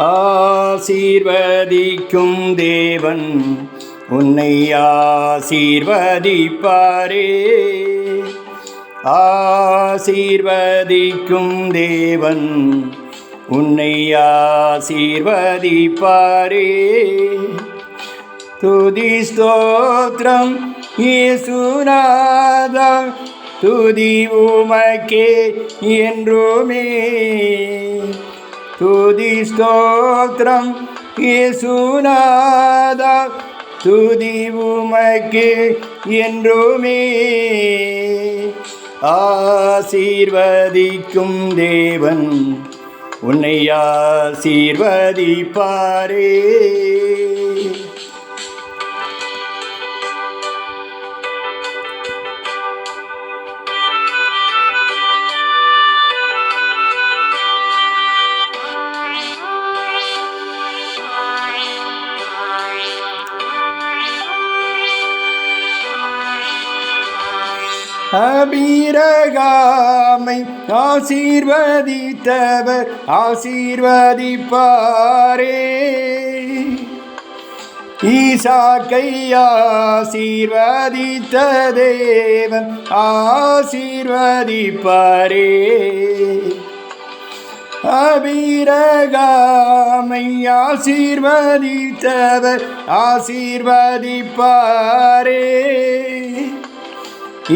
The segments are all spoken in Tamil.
ஆசீர்வதிக்கும் தேவன் உன்னை ஆசீர்வதிப்பாரே. ஆசீர்வதிக்கும் தேவன் உன்னை ஆசீர்வதிப்பாரே. துதி ஸ்தோத்திரம் இயேசுநாதா, துதி உமக்கே என்றுமே. துதி ஸ்தோத்திரம் இயேசுநாதா, துதி உமக்கே என்றுமே. ஆசீர்வதிக்கும் தேவன் உன்னை ஆசீர்வதிப்பாரே. அபிரகாமை ஆசீர்வதித்தவர் ஆசீர்வதிப்பாரே. ஈசாக்கை ஆசீர்வதித்த தேவன் ஆசீர்வதிப்பாரே. அபிரகாமை ஆசீர்வதித்தவர் ஆசீர்வதிப்பாரே.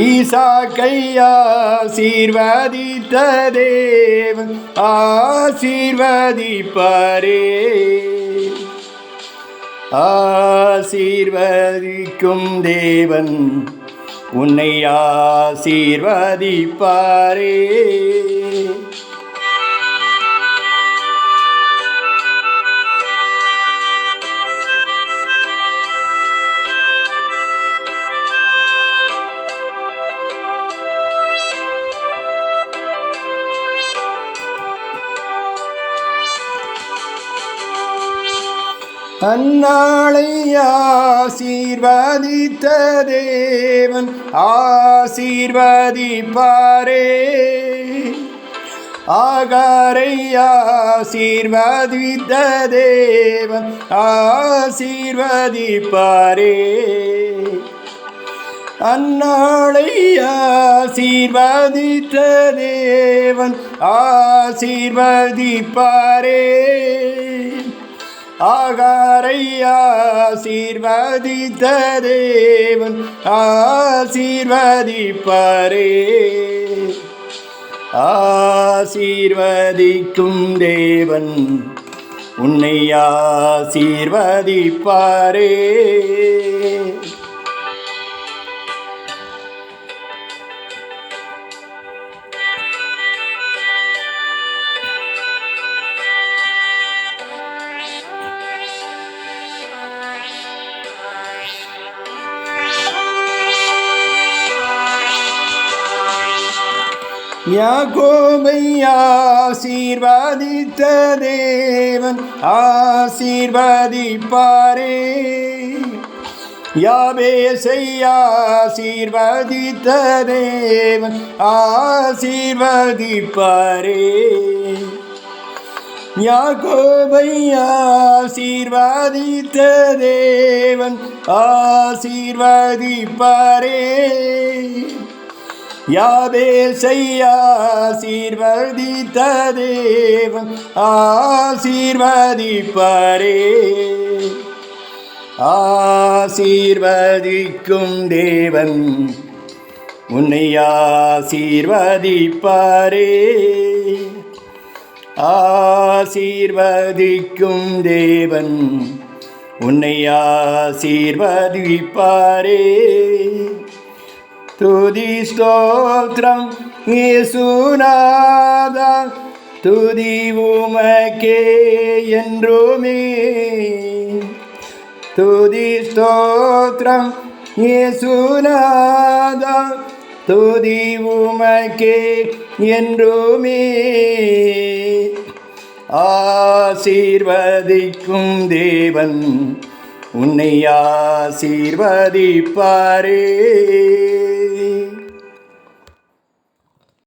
ஈசாக்கை ஆசீர்வதித்த தேவன் ஆசீர்வதிப்பாரே. ஆசீர்வதிக்கும் தேவன் உன்னை ஆசீர்வதிப்பாரே. அந்நாளை ஆசீர்வதித்த தேவன் ஆசீர்வதிப்பாரே. ஆகாரை ஆசீர்வதித்த தேவன் ஆசீர்வதிப்பாரே. அந்நாளை ஆசீர்வதித்த தேவன் ஆசீர்வதிப்பாரே. ஆகாரை ஆசீர்வதித்த தேவன் ஆசீர்வதிப்பாரே. ஆசீர்வதிக்கும் தேவன் உன்னை ஆசீர்வதிப்பாரே. யாக்கோபை ஆசீர்வதித்த தேவன் ஆசீர்வதிப்பாரே. யாபேசை ஆசீர்வதித்த தேவன் ஆசீர்வதிப்பாரே. யாக்கோபை ஆசீர்வதித்த தேவன் ஆசீர்வதிப்பாரே. யாபேசை ஆசீர்வதித்த தேவன் ஆசீர்வதிப்பாரே. ஆசீர்வதிக்கும் தேவன் உன்னை ஆசீர்வதிப்பாரே. ஆசீர்வதிக்கும் தேவன் உன்னை ஆசீர்வதிப்பாரே. துதி ஸ்தோத்திரம் இயேசுநாதா, துதி உமக்கே என்றுமே. துதி ஸ்தோத்திரம் இயேசுநாதா, துதி உமக்கே என்றுமே. ஆசீர்வதிக்கும் தேவன் உன்னை ஆசீர்வதிப்பாரே.